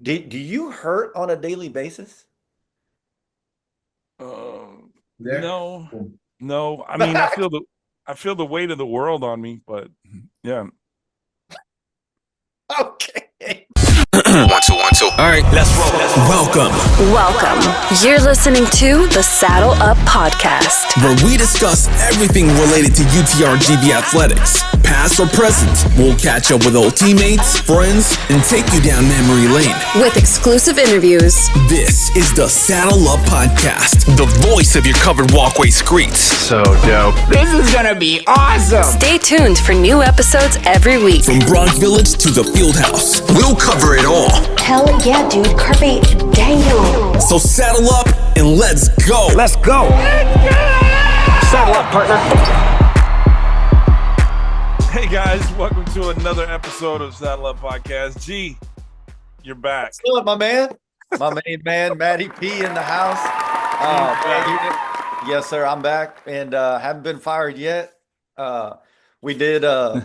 Do you hurt on a daily basis? There. No, no. I mean, I feel the weight of the world on me, but yeah. Okay. 1 2 1 2. All right, let's roll. Welcome, Welcome. You're listening to the Saddle Up Podcast. where we discuss everything related to UTRGV athletics, past or present. We'll catch up with old teammates, friends, and take you down memory lane. With exclusive interviews, This is the Saddle Up Podcast, the voice of your covered walkway streets. So dope. This is gonna be awesome. stay tuned for new episodes every week. From Bronx Village to the Fieldhouse, we'll cover it all. Hell yeah, dude. Carpe diem. So saddle up and let's go. Let's go. Saddle up, partner. Hey guys, welcome to another episode of Saddle Up Podcast. G, you're back. Still up, my man. My main man, Matty P in the house. Yes, sir. I'm back and haven't been fired yet. We did. I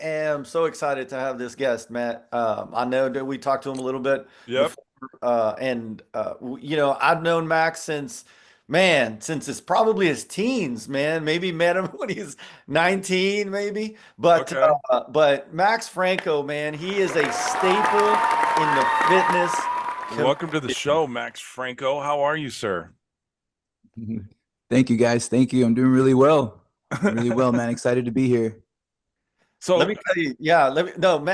am so excited to have this guest, Matt. I know that we talked to him a little bit. Yep. I've known Max since it's probably his teens, man. Maybe met him when he's 19, maybe. But Okay. but Max Franco, man, he is a staple in the fitness. Welcome to the show, Max Franco. How are you, sir? Thank you, guys. Thank you. I'm doing really well. Really well, man. Excited to be here. So Let me tell you,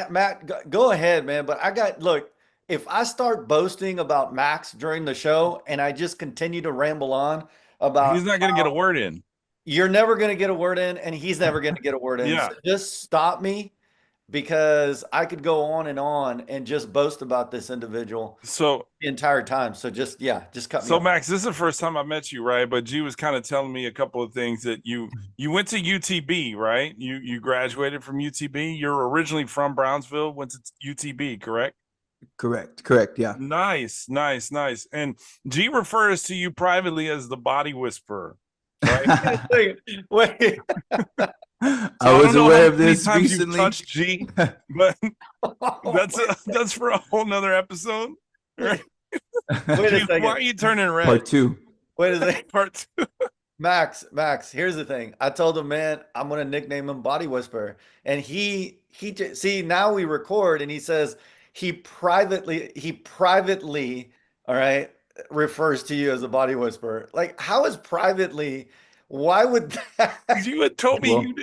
Matt, go ahead, man. But look, if I start boasting about Max during the show and I just continue to ramble on about he's not going to get a word in. you're never going to get a word in and he's never going to get a word in. Yeah. So just stop me because I could go on and just boast about this individual So the entire time. So just cut me So off. Max, this is the first time I met you, right? But G was kind of telling me a couple of things that you went to UTB, right? You graduated from UTB. You're originally from Brownsville, went to UTB, correct? Correct. Yeah. Nice. And G refers to you privately as the body whisperer, right? Wait. I don't was know aware how of many this times recently. You touched G, but that's for a whole nother episode. Right? Wait a G, second. why are you turning red? Part 2. Wait a second. Part 2. Max, here's the thing. I told him, man, I'm gonna nickname him Body Whisperer, and see, now we record, and he says he privately, all right, refers to you as a Body Whisperer. Like, how is privately? Why would that? You had told me Well-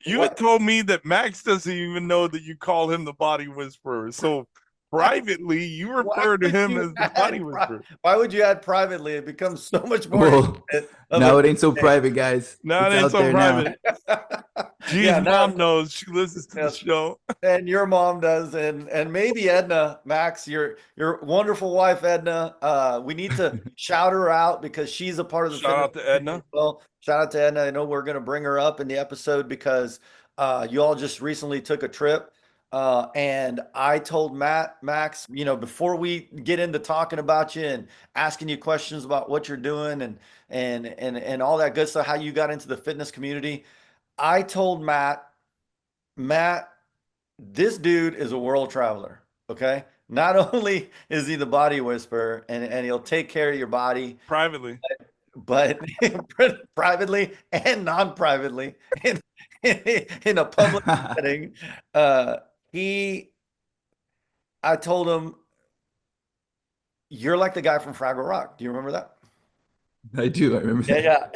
you had told me that Max doesn't even know that you call him the body whisperer. So privately, you refer to him as the body whisperer. Why would you add privately? It becomes so much more. Well, now it ain't so private, guys. No, it It's ain't out so there now. private. G's Yeah, now- mom knows. She listens to the Yes. show. And your mom does, and maybe Edna, Max, your wonderful wife, Edna. We need to shout her out because she's a part of the Shout out fitness to Edna. community as well. Shout out to Edna. I know we're going to bring her up in the episode because you all just recently took a trip. And I told Max, before we get into talking about you and asking you questions about what you're doing and all that good stuff, how you got into the fitness community, I told Matt, this dude is a world traveler. Okay. Not only is he the body whisperer and he'll take care of your body, Privately. but privately and non-privately in a public setting. I told him, you're like the guy from Fraggle Rock. Do you remember that? I do. I remember that. Yeah.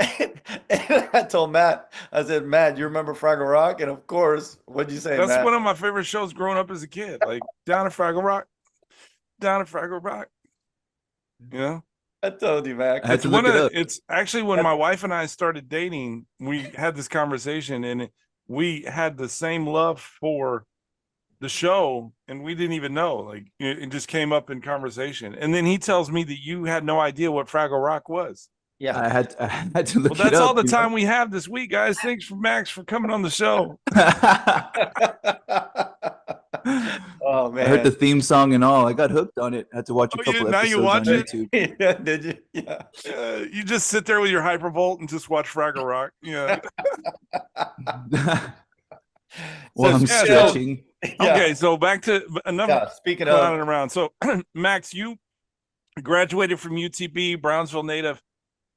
And I told Matt, I said, Matt, you remember Fraggle Rock? And of course, what'd you say, That's Matt? one of my favorite shows growing up as a kid. Like down at Fraggle Rock. You know? I told you, Matt. I had to look it up. It's actually when my wife and I started dating, we had this conversation and we had the same love for the show and we didn't even know. Like it just came up in conversation. And then he tells me that you had no idea what Fraggle Rock was. Yeah. I had to look Well, that's it up. all the time we have this week, guys. Thanks for Max for coming on the show. Oh I man. heard the theme song and all. I got hooked on it. I had to watch a Oh, you couple did? Now episodes you watch on it? YouTube. Yeah, did you? Yeah. You just sit there with your Hypervolt and just watch Fraggle Rock. Yeah. While I'm yeah, stretching. Okay, so back to another Yeah, speaking round of, and around. So Max, you graduated from UTB, Brownsville native.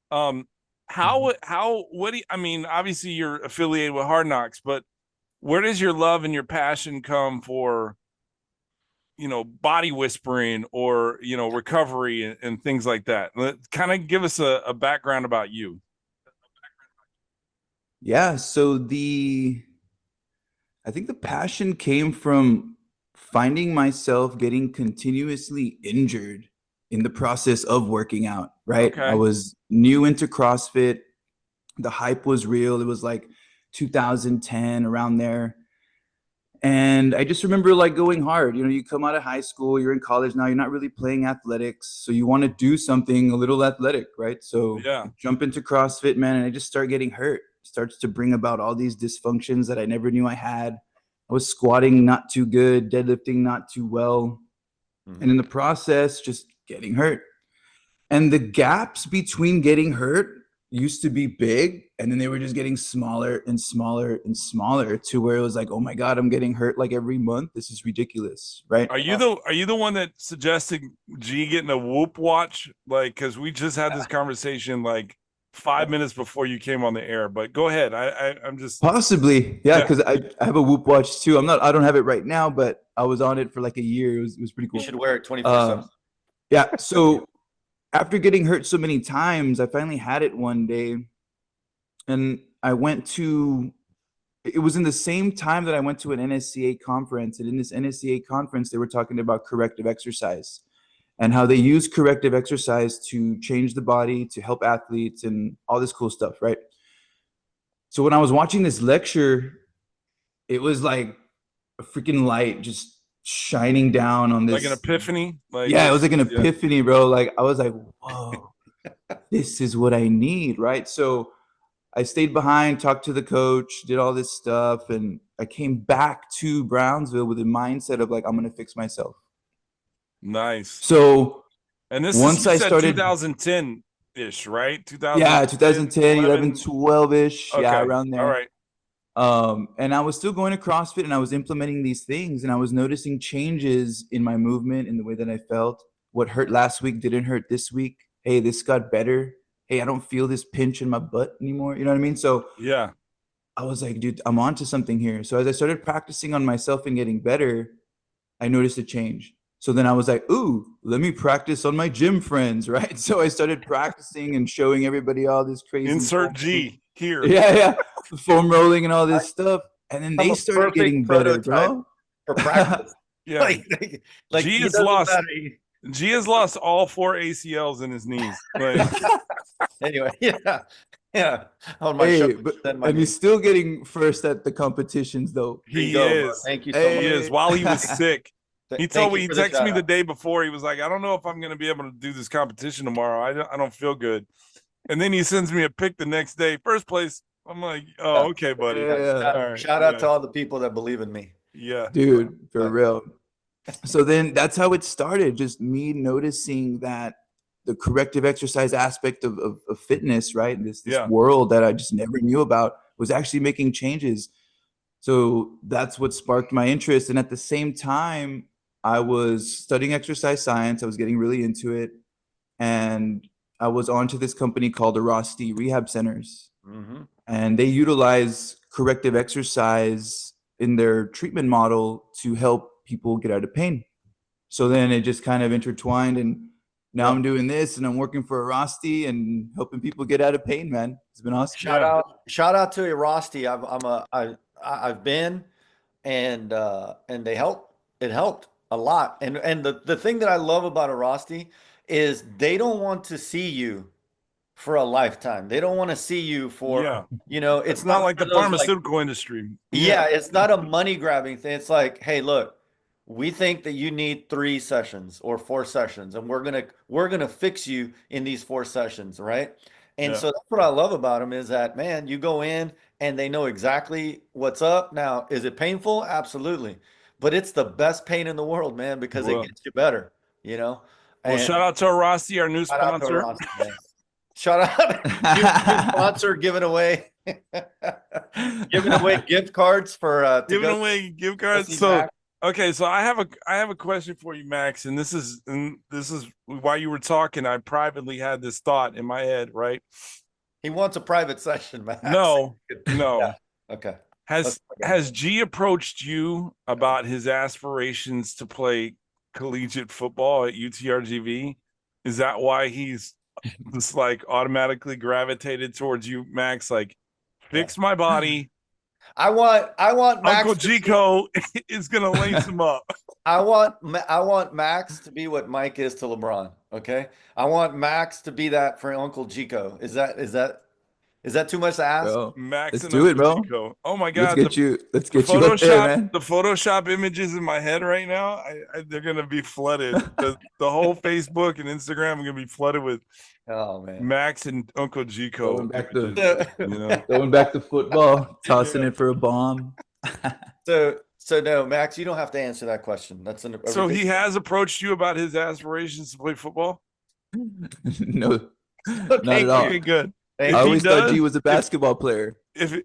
What do you, I mean, obviously you're affiliated with Hard Knocks, but where does your love and your passion come for, body whispering or, recovery and things like that? Kind of give us a background about you. Yeah, so I think the passion came from finding myself getting continuously injured in the process of working out, right? Okay. I was new into CrossFit. The hype was real. It was like 2010, around there. And I just remember like going hard. You come out of high school, you're in college now, you're not really playing athletics. So you want to do something a little athletic, right? So Yeah. jump into CrossFit, man, and I just start getting hurt. Starts to bring about all these dysfunctions that I never knew I had. I was squatting not too good, deadlifting not too well. And in the process, just getting hurt. And the gaps between getting hurt used to be big, and then they were just getting smaller and smaller and smaller to where it was like, oh my God, I'm getting hurt like every month. This is ridiculous, right? Are you the one that suggested G getting a Whoop watch? Like, because we just had this conversation like 5 minutes before you came on the air. But go ahead. I'm just Possibly, yeah, because I have a Whoop watch too. I don't have it right now, but I was on it for like a year. It was pretty cool. you should wear it 24/7. Yeah, so after getting hurt so many times, I finally had it one day, and it was in the same time that I went to an NSCA conference. And in this NSCA conference, they were talking about corrective exercise and how they use corrective exercise to change the body, to help athletes and all this cool stuff, right? So when I was watching this lecture, it was like a freaking light just shining down on this. like an epiphany. Yeah, it was like an epiphany, bro. Like I was like, whoa, this is what I need, right? So I stayed behind, talked to the coach, did all this stuff, and I came back to Brownsville with a mindset of like, I'm gonna fix myself. Nice. So And this once is, you I said started 2010-ish, right? 2010, 11, 12-ish, Okay. yeah, around there. All right. And I was still going to CrossFit and I was implementing these things and I was noticing changes in my movement, in the way that I felt. What hurt last week didn't hurt this week. Hey, this got better. Hey, I don't feel this pinch in my butt anymore. You know what I mean? So Yeah. I was like, dude, I'm onto something here. So as I started practicing on myself and getting better, I noticed a change. So then I was like, ooh, let me practice on my gym friends, right? So I started practicing and showing everybody all this crazy. Insert G here. Yeah, foam rolling and all this stuff. And then I'm they a started perfect getting better, prototype bro. for practice. Yeah. like G it has doesn't lost. matter. G has lost all 4 ACLs in his knees. Like, Anyway, yeah. On my Hey, shoulders, then my and knees. he's still getting first at the competitions, though. There you he go, bro. is. Thank you so Hey. He much. is. While he was sick. He Thank you he for the texted me the shout-out. day before. He was like, I don't know if I'm going to be able to do this competition tomorrow. I don't feel good. And then he sends me a pic the next day. First place. I'm like, oh, okay, buddy. Yeah. All right. Shout out to all the people that believe in me. Yeah. Dude, for real. So then that's how it started. Just me noticing that the corrective exercise aspect of fitness, right? This Yeah. world that I just never knew about was actually making changes. So that's what sparked my interest. And at the same time, I was studying exercise science. I was getting really into it. And I was onto this company called Arasti Rehab Centers. Mm-hmm. And they utilize corrective exercise in their treatment model to help people get out of pain. So then it just kind of intertwined, and now I'm doing this and I'm working for Arasti and helping people get out of pain, man. It's been awesome. Shout out to Erosti. I've been and they help. It helped a lot. And the thing that I love about Erosti is they don't want to see you for a lifetime. They don't want to see you for it's Not like the one of those, pharmaceutical industry. Yeah, it's not a money grabbing thing. It's like, hey, look, we think that you need 3 sessions or 4 sessions, and we're gonna fix you in these 4 sessions, right? And so that's what I love about them is that, man, you go in and they know exactly what's up. Now, is it painful? Absolutely. But it's the best pain in the world, man, because it gets you better, Well, And shout out to Rossi, our new shout out to sponsor. Erosti, man. Shout out new sponsor giving away gift cards for Giving away gift cards. see So Max. Okay, so I have a question for you, Max, and this is while you were talking, I privately had this thought in my head, right? He wants a private session, Max. No, Yeah. Okay. Has G approached you about his aspirations to play collegiate football at UTRGV? Is that why he's just like automatically gravitated towards you, Max? Like, fix my body. I want Max Uncle to Chico is gonna lace him up. I want Max to be what Mike is to LeBron. Okay. I want Max to be that for Uncle Chico. Is that too much to ask? Bro, Max let's and do it, Uncle bro. Chico. Oh my Let's God! get you up there, man. The Photoshop images in my head right now, they're gonna be flooded. The whole Facebook and Instagram are gonna be flooded with Oh man. Max and Uncle Chico Going back images. to You know, going back to football, tossing Yeah. it for a bomb. So no, Max, you don't have to answer that question. That's so he has approached you about his aspirations to play football. No, not Okay, at all. Okay, good. Thank I If he always thought does- G was a basketball player. If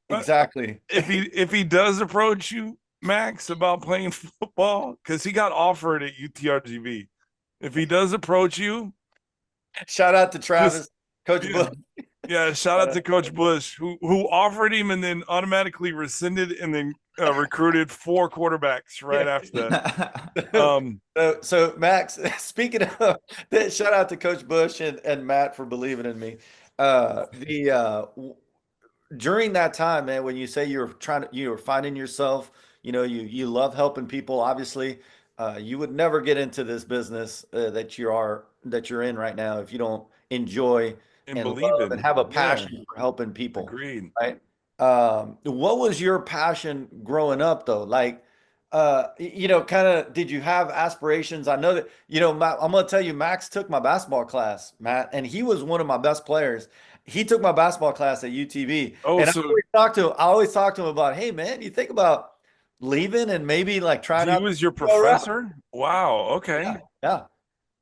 exactly. if he does approach you, Max, about playing football, because he got offered at UTRGV. If he does approach you, Shout out to Travis, Coach yeah. Bush. yeah, shout out to Coach Bush, who offered him and then automatically rescinded and then recruited 4 quarterbacks right after that. So Max, speaking of that, shout out to Coach Bush and Matt for believing in me. During that time, man, when you say you were finding yourself, you love helping people. Obviously, you would never get into this business that you're in right now if you don't enjoy And and believe love in and it. have a Yeah. passion for helping people. Agreed. Right? What was your passion growing up though? Like, kind of, did you have aspirations? I know that, I'm going to tell you, Max took my basketball class, Matt, and he was one of my best players. He took my basketball class at UTV. Oh, And so I always talk to him about, hey man, you think about leaving and maybe like trying he out. was your the pro route? professor? Wow. Okay. Yeah.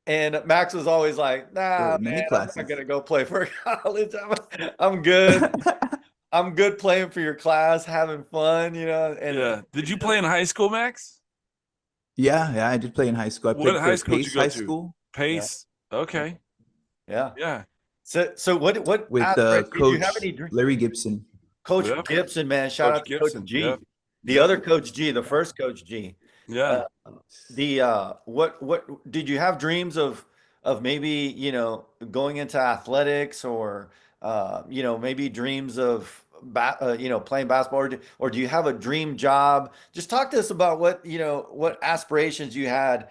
And Max was always like, nah, many man, I'm classes. not gonna go play for college. I'm good. I'm good playing for your class, having fun, And Yeah. Did you play in high school, Max? Yeah, I did play in high school. I What played high for school did Pace you go High to? School Pace. Okay. yeah. Yeah. So what with aspects- did you Coach have any dream- Larry Gibson. Coach Yep. Gibson, man? Shout Coach out to Gibson, Coach G, yep. the other Coach G, the first Coach G. Yeah. What did you have dreams of maybe going into athletics or maybe dreams of playing basketball or do you have a dream job? Just talk to us about what aspirations you had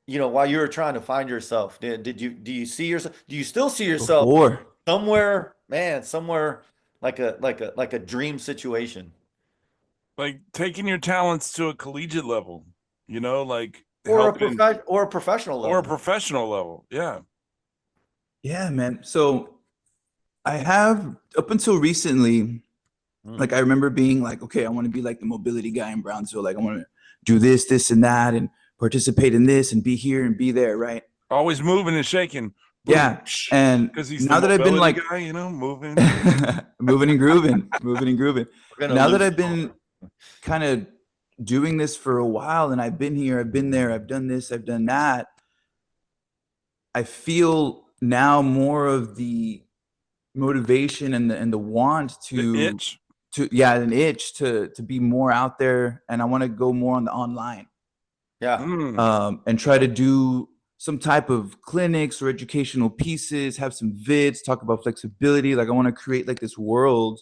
while you were trying to find yourself. Do you still see yourself Before. somewhere like a dream situation? Like taking your talents to a collegiate level, like Or helping or a professional level. or a professional level. Yeah. Yeah, man. So I have up until recently, like I remember being like, okay, I want to be like the mobility guy in Brownsville. Like I want to do this, and that, and participate in this, and be here and be there, right? Always moving and shaking. Yeah, and Because he's now the that I've been mobility like guy, moving. moving and grooving, moving and grooving. We're gonna Now that lose I've been kind of doing this for a while, and I've been here, I've been there, I've done this, I've done that, I feel now more of the motivation and the want The itch. an itch to be more out there, and I want to go more on the online. Yeah. And try to do some type of clinics or educational pieces, have some vids, talk about flexibility. Like I want to create like this world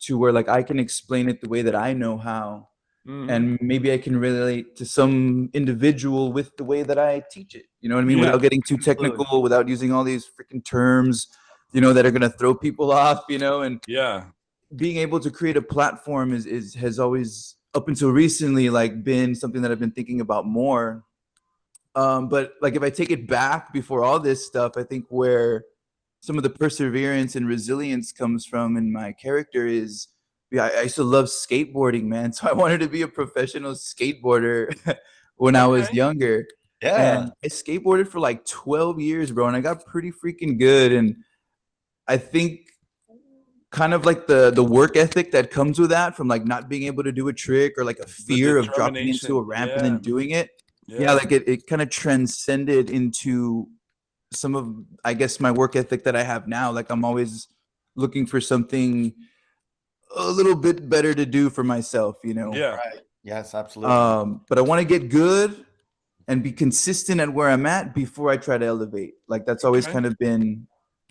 to where like I can explain it the way that I know how. And maybe I can relate to some individual with the way that I teach it. You know what I mean? Yeah. Without getting too technical, without using all these freaking terms, that are going to throw people off, and Yeah. being able to create a platform has always, up until recently, like been something that I've been thinking about more. But like if I take it back before all this stuff, I think where some of the perseverance and resilience comes from in my character is, I used to love skateboarding, man. So I wanted to be a professional skateboarder when I was younger. Yeah. And I skateboarded for like 12 years, bro. And I got pretty freaking good. And I think kind of like the work ethic that comes with that, from like not being able to do a trick, or like a fear of dropping into a ramp and then doing it. Yeah, like it kind of transcended into some of, I guess, my work ethic that I have now. Like I'm always looking for something a little bit better to do for myself, you know. Yeah. Right. Yes, absolutely. But I want to get good and be consistent at where I'm at before I try to elevate. Like that's always kind of been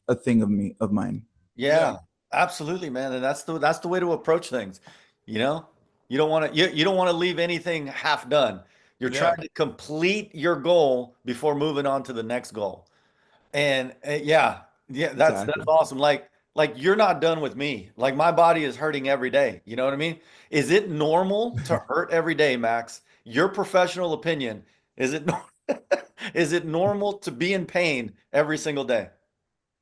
a thing of mine. Yeah, absolutely, man. And that's the way to approach things. You know, you don't want to you don't want to leave anything half done. You're trying to complete your goal before moving on to the next goal. And that's awesome. Like you're not done with me. Like my body is hurting every day. You know what I mean? Is it normal to hurt every day, Max? Your professional opinion, is it is it normal to be in pain every single day?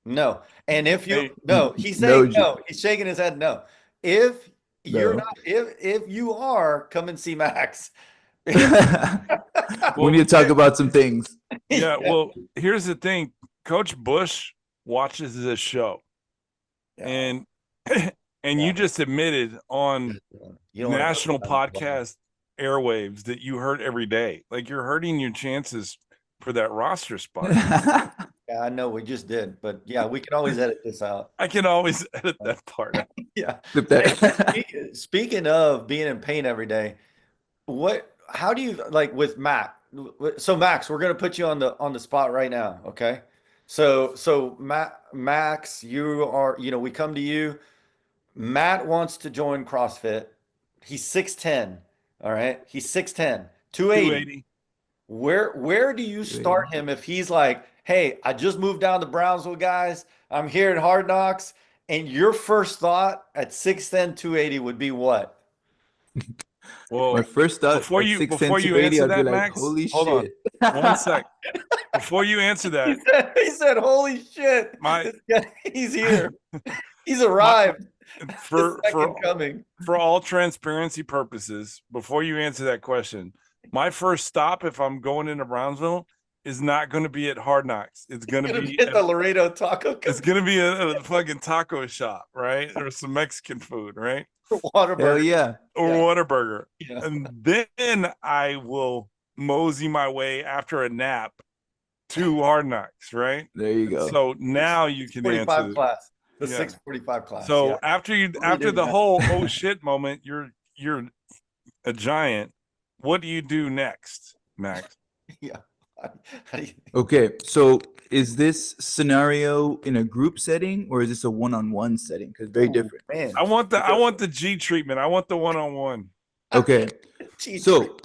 No. And if you no, he's saying no. He's shaking his head no. If you're not, if you are, come and see Max. We need to talk about some things. Yeah, well, here's the thing. Coach Bush watches this show. And you just admitted on national podcast airwaves that you hurt every day. Like you're hurting your chances for that roster spot. Yeah, I know we just did, but yeah, we can always edit this out. I can always edit that part out. Yeah. Flip that. Speaking of being in pain every day, how do you like with Matt? So Max, we're gonna put you on the spot right now, okay? So Max, you are, we come to you. Matt wants to join CrossFit. He's 6'10", all right? He's 6'10", 280. Where do you start him if he's like, hey, I just moved down to Brownsville, guys. I'm here at Hard Knocks. And your first thought at 6'10", 280 would be what? Well, my first thought before you answer that, like, Max, holy hold shit. on 1 sec. Before you answer that, he said, holy shit. He's here. He's arrived. For all transparency purposes, before you answer that question, my first stop, if I'm going into Brownsville, is not going to be at Hard Knocks. It's going to be at the Laredo Taco. It's going to be a fucking taco shop, right? Or some Mexican food, right? Whataburger. Whataburger. Yeah. And then I will mosey my way after a nap to Hard Knocks, right? There you go. So now you can answer class. The 645 class. So after the whole oh shit moment, you're a giant. What do you do next, Max? Yeah. Okay, so is this scenario in a group setting or is this a one-on-one setting? Because very different. Man. I want the G treatment. I want the one-on-one. Okay. So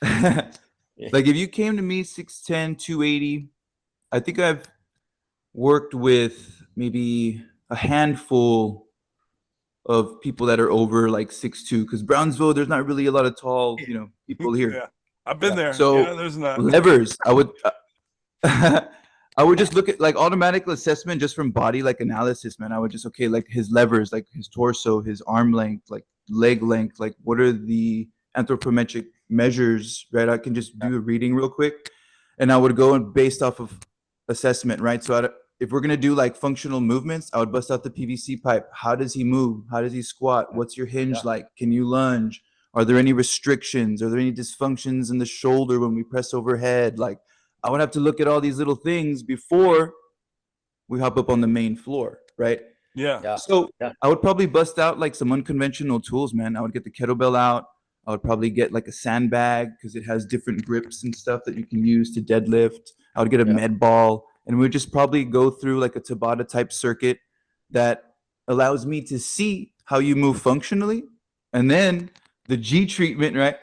like if you came to me 6'10", 280, I think I've worked with maybe a handful of people that are over like 6'2", because Brownsville, there's not really a lot of tall, people here. Yeah. I've been there. So there's not levers. I would just look at like automatic assessment just from body like analysis, man. I would just like his levers, like his torso, his arm length, like leg length, like what are the anthropometric measures, right? I can just do a reading real quick, and I would go and based off of assessment, right? So if we're gonna do like functional movements, I would bust out the PVC pipe. How does he move? How does he squat? What's your hinge like? Can you lunge? Are there any restrictions? Are there any dysfunctions in the shoulder when we press overhead? Like, I would have to look at all these little things before we hop up on the main floor, right? Yeah. So I would probably bust out like some unconventional tools, man. I would get the kettlebell out. I would probably get like a sandbag because it has different grips and stuff that you can use to deadlift. I would get a med ball, and we'd just probably go through like a Tabata type circuit that allows me to see how you move functionally, and then the G treatment, right?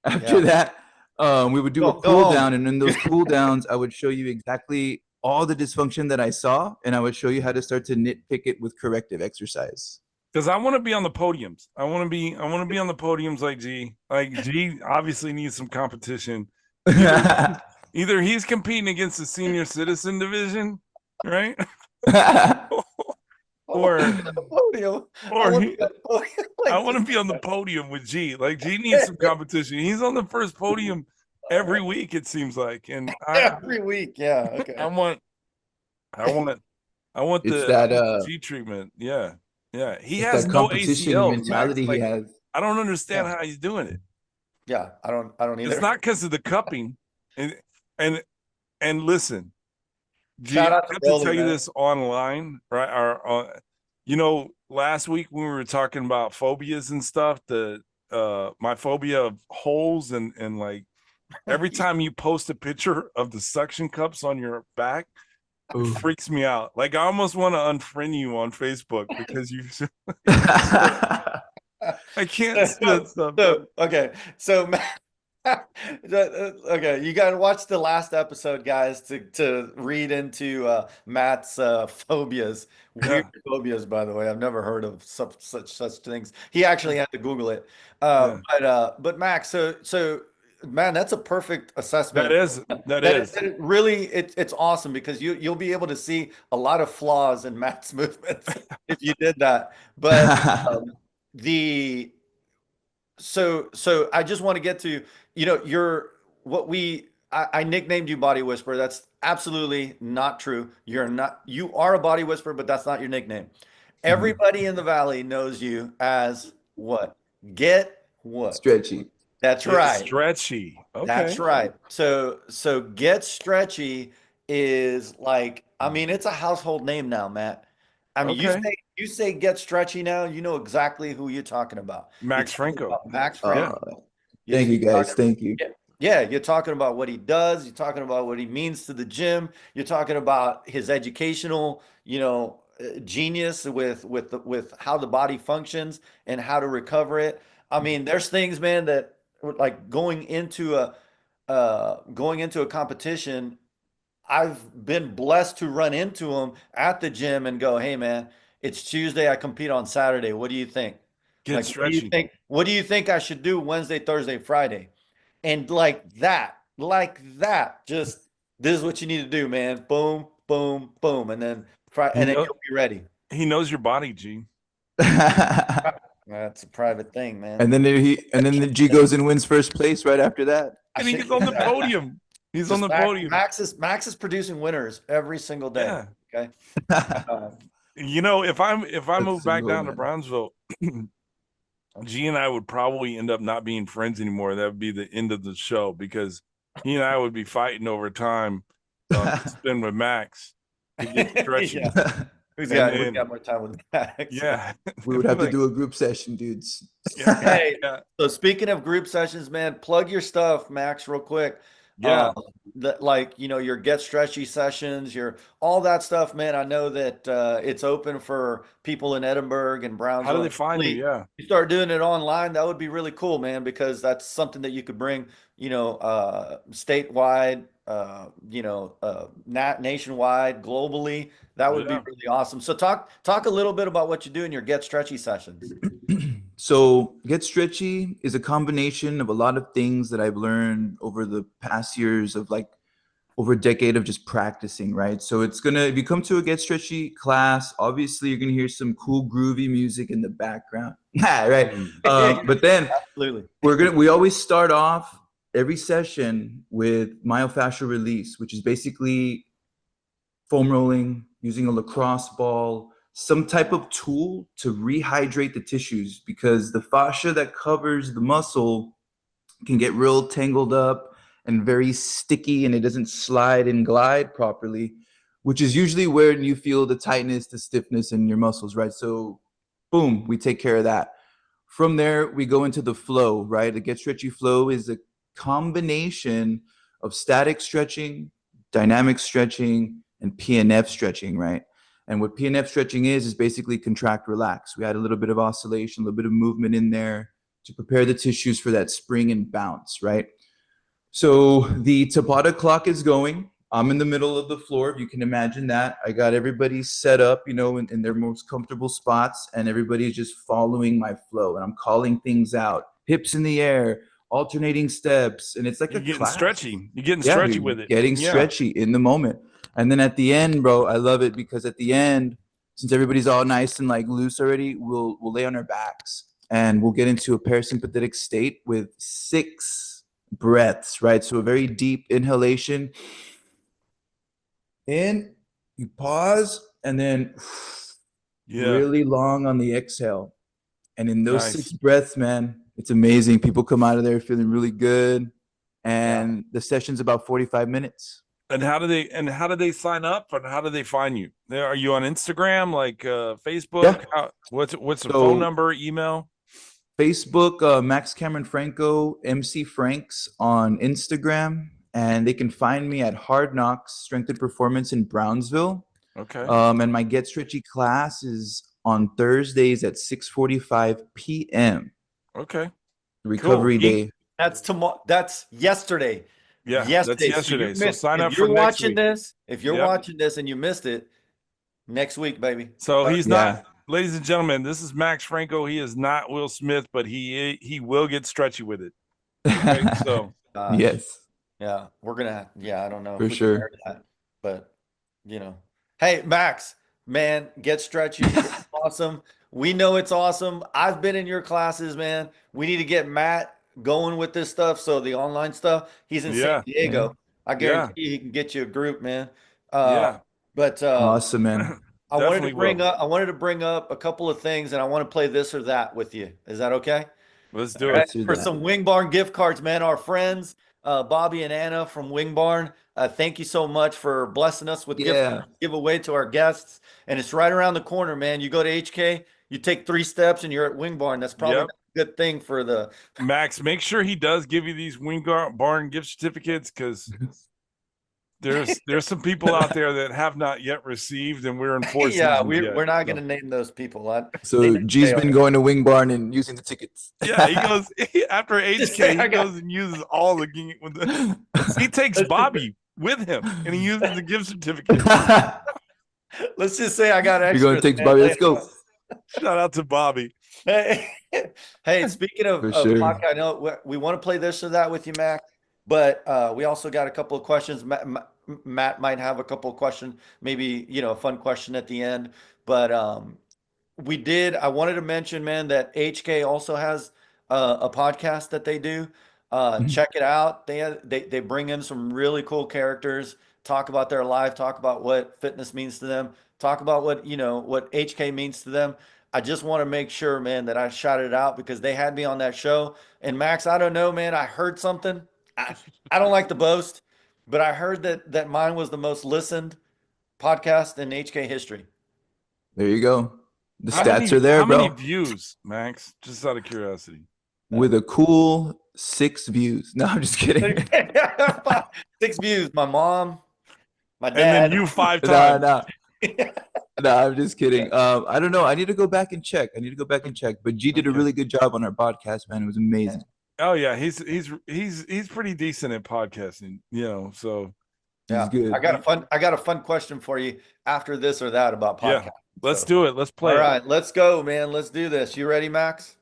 After that, we would do a cool down, and in those cool downs, I would show you exactly all the dysfunction that I saw, and I would show you how to start to nitpick it with corrective exercise. Because I want to be on the podiums. I want to be on the podiums like G. Like G obviously needs some competition. Either he's competing against the senior citizen division, right? Or I want to be on the podium with G. Like G needs some competition. He's on the first podium every week, it seems like, and every week, yeah. Okay. I want the G treatment. Yeah. Yeah, he It's has that no competition ACLs, Max. mentality he Like, has. I don't understand Yeah. how he's doing it. Yeah, I don't either. It's not because of the cupping, and and and listen, G, Shout I out to have to Broly, tell you man. this online, right? Last week when we were talking about phobias and stuff, my phobia of holes and like every time you post a picture of the suction cups on your back, it Ooh. freaks me out. Like I almost want to unfriend you on Facebook because you. I can't see that stuff. Okay, so okay, you got to watch the last episode, guys, to read into Matt's phobias, weird Yeah, phobias. By the way, I've never heard of such things. He actually had to Google it. yeah. But Max, so man, that's a perfect assessment. That is. That really it's awesome because you'll be able to see a lot of flaws in Matt's movements if you did that. But the so I just want to get to, you're what we I nicknamed you Body Whisperer. That's absolutely not true. You're not, you are a Body Whisperer, but that's not your nickname. Everybody in the valley knows you as what? Get what? Stretchy. That's Get right. stretchy. That's Okay. right. So Get Stretchy is like, I mean, it's a household name now, Matt. I mean, Okay. you say Get Stretchy now, you know exactly who you're talking about. You're Max talking Franco. about Max Yeah. Franco. Thank you, You're guys. talking, Thank you. yeah, you're talking about what he does. You're talking about what he means to the gym. You're talking about his educational, genius with how the body functions and how to recover it. I mean, there's things, man, that like going into a competition. I've been blessed to run into him at the gym and go, "Hey, man, it's Tuesday. I compete on Saturday. What do you think? Get Like, what do you stretchy. think? What do you think I should do Wednesday, Thursday, Friday?" And like that, just this is what you need to do, man. Boom, boom, boom, and then He know, you'll be ready. he knows your body, G. That's a private thing, man. And then the G goes and wins first place right after that. And he's on the podium. He's on the podium. Max is producing winners every single day. Yeah. Okay. If I move back down to man. Brownsville, G and I would probably end up not being friends anymore. That would be the end of the show because he and I would be fighting over time to spend with Max to get stretchy. Yeah. Who's got more time with Max? Yeah. We would have to do a group session, dudes. Yeah. Hey, Yeah. so speaking of group sessions, man, plug your stuff, Max, real quick. Yeah. Your Get Stretchy sessions, your all that stuff, man. I know that it's open for people in Edinburgh and Brownsville. How do they find you? Yeah. You start doing it online, that would be really cool, man, because that's something that you could bring, statewide, nationwide, globally. That would be Yeah. really awesome. So talk a little bit about what you do in your Get Stretchy sessions. So Get Stretchy is a combination of a lot of things that I've learned over the past years of like over a decade of just practicing, right? So if you come to a Get Stretchy class, obviously you're gonna hear some cool groovy music in the background. Right. But then Absolutely. we always start off every session with myofascial release, which is basically foam rolling, using a lacrosse ball, some type of tool to rehydrate the tissues because the fascia that covers the muscle can get real tangled up and very sticky and it doesn't slide and glide properly, which is usually where you feel the tightness, the stiffness in your muscles, right? So boom, we take care of that. From there, we go into the flow, right? The Get Stretchy flow is a combination of static stretching, dynamic stretching, and PNF stretching, right? And what PNF stretching is basically contract, relax. We had a little bit of oscillation, a little bit of movement in there to prepare the tissues for that spring and bounce, right? So the Tabata clock is going. I'm in the middle of the floor, if you can imagine that. I got everybody set up, in their most comfortable spots, and everybody's just following my flow. And I'm calling things out, hips in the air, alternating steps, and it's like You're a getting class. stretchy. You're getting stretchy with it. Getting stretchy in the moment. And then at the end, bro, I love it because at the end, since everybody's all nice and like loose already, we'll lay on our backs and we'll get into a parasympathetic state with 6 breaths, right? So a very deep inhalation. In, you pause, and then Yeah. really long on the exhale. And in those Nice. 6 breaths, man, it's amazing. People come out of there feeling really good. And the session's about 45 minutes. And how do they sign up, and how do they find you? Are you on Instagram, like Facebook? Yeah. What's the So- phone number, email? Facebook, Max Cameron Franco, MC Franks on Instagram. And they can find me at Hard Knocks Strength and Performance in Brownsville. Okay. And my Get Stretchy class is on Thursdays at 6:45 p.m. Okay. Recovery Cool. day. That's tomorrow. That's yesterday. Yeah, yesterday. that's yesterday. you So missed- sign up if for you're next watching week. this, if you're Yep. watching this and you missed it, next week, baby. So he's Yeah. not, ladies and gentlemen, this is Max Franco. He is not Will Smith, but he will get stretchy with it. Okay, so Gosh. Yes. Yeah, we're gonna. Yeah, I don't know if For we can sure. air that, but hey, Max, man, Get Stretchy. It's awesome. We know it's awesome. I've been in your classes, man. We need to get Matt going with this stuff. So the online stuff. He's in Yeah. San Diego. I Yeah. guarantee he can get you a group, man. yeah, But Awesome, man. I wanted definitely to bring will. up. I wanted to bring up a couple of things, and I want to play this or that with you. Is that okay? Let's do All it. right, Let's do for that. some Wing Barn gift cards, man. Our friends, Bobby and Anna from Wing Barn, thank you so much for blessing us with gift Yeah. cards to give away to our guests. And it's right around the corner, man. You go to HK, you take 3 steps, and you're at Wing Barn. That's probably Yep. a good thing for the. Max, make sure he does give you these Barn gift certificates, because there's some people out there that have not yet received, and we're enforcing. Yeah, them we're, yet. we're not So- going to name those people. They So need to G's stay been on. going to Wing Barn and using the tickets. Yeah, he goes after Just say, HK. I He got- goes and uses all the. He takes Bobby with him, and he uses the gift certificate. Let's just say I got You're extra. going to take Bobby. Let's go. Shout out to Bobby. Hey, hey, speaking of, For sure. podcast, I know we want to play this or that with you, Mac, but we also got a couple of questions. Matt might have a couple of questions, maybe, a fun question at the end. But I wanted to mention, man, that HK also has a podcast that they do. Check it out. They bring in some really cool characters, talk about their life, talk about what fitness means to them, talk about what HK means to them. I just want to make sure, man, that I shout it out because they had me on that show. And Max, I don't know, man, I heard something. I don't like to boast, but I heard that mine was the most listened podcast in HK history. There you go. The How stats many- are there, How bro. many views, Max? Just out of curiosity. With a cool 6 views. No, I'm just kidding. 6 views. My mom, my And dad. then you 5 No, times. no. No, I'm just kidding. I don't know. I need to go back and check. But G did a Okay. really good job on our podcast, man. It was amazing. Oh yeah, he's pretty decent at podcasting, so Yeah, He's good. I got a fun question for you after this or that about Yeah. podcast. let's do it. Let's play All it. right, let's go, man. Let's do this. You ready, Max?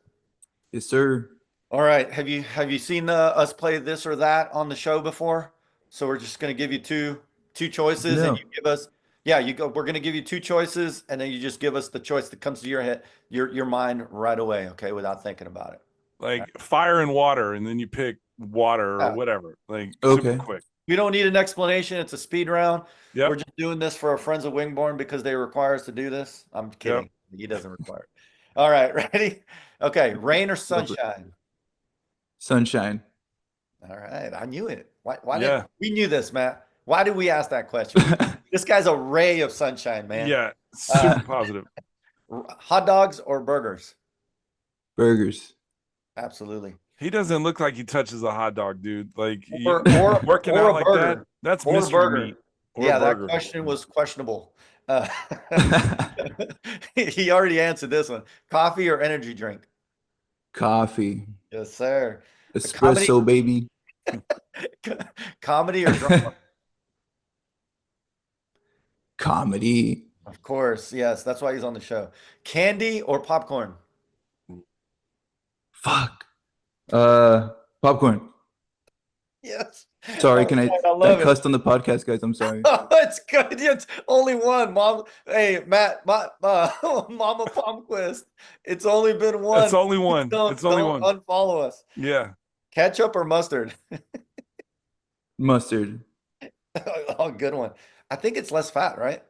Yes, sir. All right. Have you seen us play this or that on the show before? So we're just going to give you two choices, No. and you give us. Yeah, you go. We're going to give you 2 choices, and then you just give us the choice that comes to your head, your mind right away. Okay, without thinking about it. Like fire and water, and then you pick water or Yeah. whatever. Like Okay. super quick. We don't need an explanation. It's a speed round. Yep. We're just doing this for our friends at Wingborn because they require us to do this. I'm kidding. He doesn't require it. All right, ready? Okay, rain or sunshine? Sunshine. All right, I knew it. Why Yeah. did we knew this, Matt? Why did we ask that question? This guy's a ray of sunshine, man. Yeah, super positive. Hot dogs or burgers? Burgers. Absolutely. He doesn't look like he touches a hot dog, dude. Like Or working or out a like burger. that. That's Or a mystery burger. meat. Or Yeah, a that burger. question was questionable. He already answered this one. Coffee or energy drink? Coffee. Yes, sir. Espresso, baby. Comedy or drama? Comedy. Of course, yes. That's why he's on the show. Candy or popcorn? Fuck. Popcorn. Yes. Sorry, can I love it. cussed on the podcast, guys? I'm sorry. Oh, it's good. It's only one, Mom. Hey, Matt, Mama Palmquist. It's only been one. It's only one. Don't unfollow us. Yeah. Ketchup or mustard? Mustard. Oh, good one. I think it's less fat, right?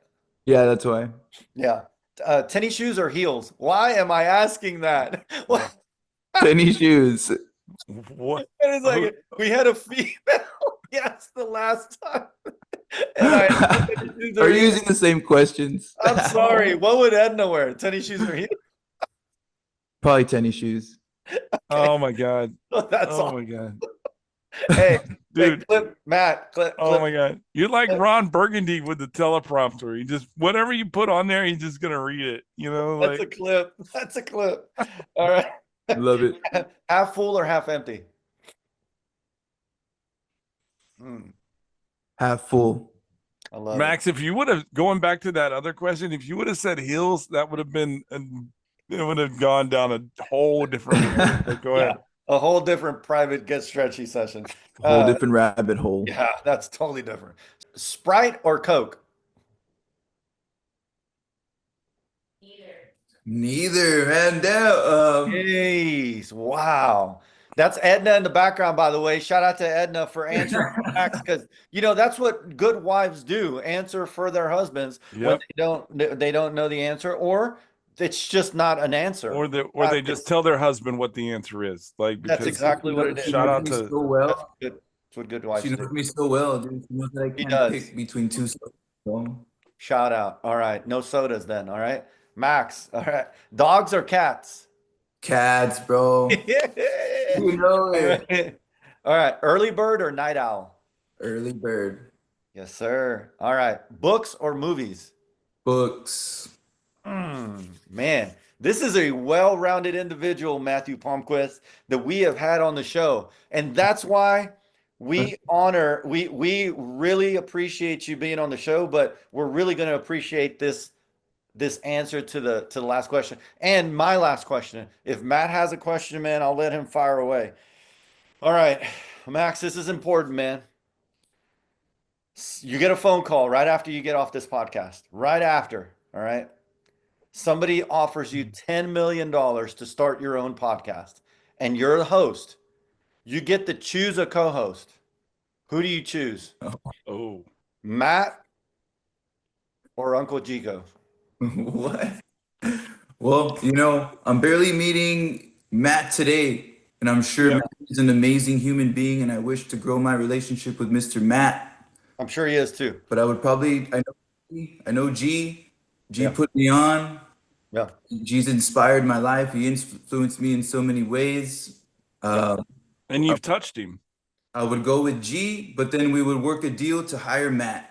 Yeah, that's why. Yeah. tennis shoes or heels? Why am I asking that? What? Tennis shoes. What? And it's like we had a female. Yes, the last time. And I tennis shoes or Are you heels. using the same questions? I'm sorry. What would Edna wear? Tennis shoes or heels? Probably tennis shoes. Oh my God. That's Oh all. my God. Hey, Dude. clip, Matt. Clip. Oh my God. You're like Ron Burgundy with the teleprompter. You just, whatever you put on there, he's just going to read it. You know, That's like, a clip. That's a clip. All right. Love it. Half full or half empty? Half full. I love Max, if you would have, going back to that other question, if you would have said heels, that would have been, it would have gone down a whole different road. But go it. ahead. A whole different private Get Stretchy session. Whole different rabbit hole. Yeah, that's totally different. Sprite or Coke? Neither, man. Jeez, wow. That's Edna in the background, by the way. Shout out to Edna for answering Max, because that's what good wives do: answer for their husbands when they don't know the answer, or it's just not an answer. Or they just tell their husband what the answer is. Like, because That's exactly what it is. shout out to so well. That's what good wives She do. knows me so well, dude. She knows that I can't does. pick between two. So. Shout out. All right, no sodas then. All right, Max. All right, dogs or cats? Cats, bro. You know it. All right, early bird or night owl? Early bird. Yes, sir. All right, books or movies? Books. Man, this is a well-rounded individual, Matthew Palmquist, that we have had on the show, and that's why we really appreciate you being on the show. But we're really going to appreciate this answer to the last question and my last question. If Matt has a question, man, I'll let him fire away. All right, Max, this is important, man. You get a phone call right after you get off this podcast. Right after, all right? Somebody offers you $10 million to start your own podcast, and you're the host. You get to choose a co-host. Who do you choose? Oh, Matt or Uncle Jigo? What? Well, I'm barely meeting Matt today, and I'm sure Matt is an amazing human being, and I wish to grow my relationship with Mr. Matt. I'm sure he is too. But I would probably, I know G put me on. Yeah. G's inspired my life. He influenced me in so many ways. and you've touched him. I would go with G, but then we would work a deal to hire Matt.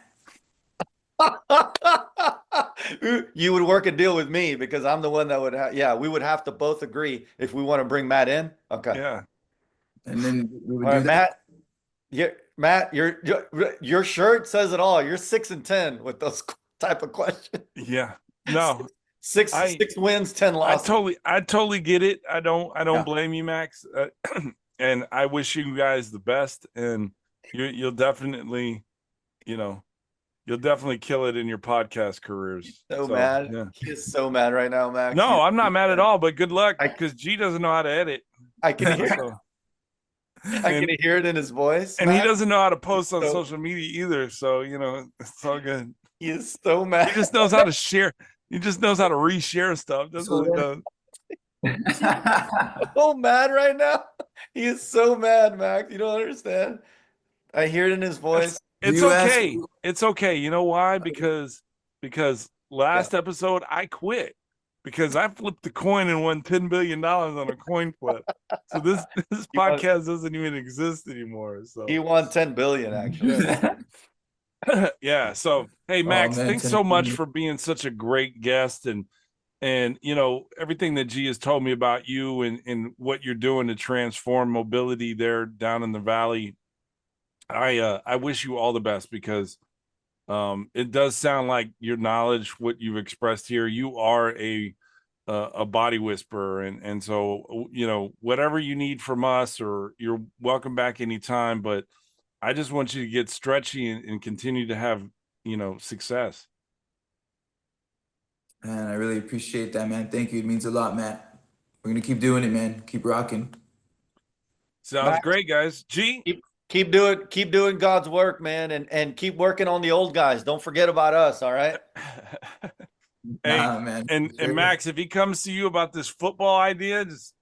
You would work a deal with me because I'm the one that would we would have to both agree if we want to bring Matt in. Okay. Yeah. And then we would All do right, that. Matt, your shirt says it all. You're 6-10 with those type of questions. Yeah. No. Six wins, 10 losses. I totally get it. I don't blame you, Max. And I wish you guys the best. And you'll definitely, you'll definitely kill it in your podcast careers. So mad. Yeah. He is so mad right now, Max. No, I'm not mad at all, but good luck because G doesn't know how to edit. I can hear I can hear it in his voice. And Max. he doesn't know how to post on social media either. So, it's all good. He is so mad. He just knows how to share. He just knows how to reshare stuff. That's all he does. So mad right now. He is so mad, Max. You don't understand. I hear it in his voice. It's okay. It's okay. You know why? Because last episode I quit because I flipped the coin and won $10 billion on a coin flip. So this podcast doesn't even exist anymore. So he won 10 billion actually. Yeah. So hey, Max, man, thanks so much for being such a great guest and everything that G has told me about you and what you're doing to transform mobility there down in the valley. I wish you all the best because it does sound like your knowledge, what you've expressed here, you are a body whisperer. And so, whatever you need from us, or you're welcome back anytime, but I just want you to get stretchy and continue to have, success. Man, I really appreciate that, man. Thank you. It means a lot, Matt. We're going to keep doing it, man. Keep rocking. Sounds great, guys. G. Keep doing God's work, man, and keep working on the old guys. Don't forget about us, all right? Hey, Nah, man. and Sure. Max, if he comes to you about this football idea, just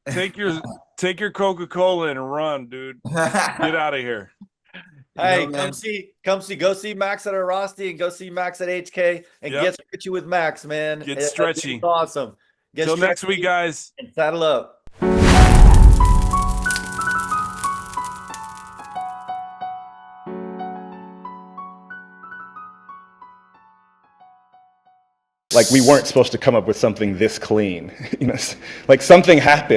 take your Coca-Cola and run, dude. Get out of here. Hey, man. go see Max at Arasti and go see Max at HK and Yep. get stretchy with Max, man. Get That stretchy. dude's awesome. Get Till next stretchy week, guys. and saddle up. Like we weren't supposed to come up with something this clean, like something happened.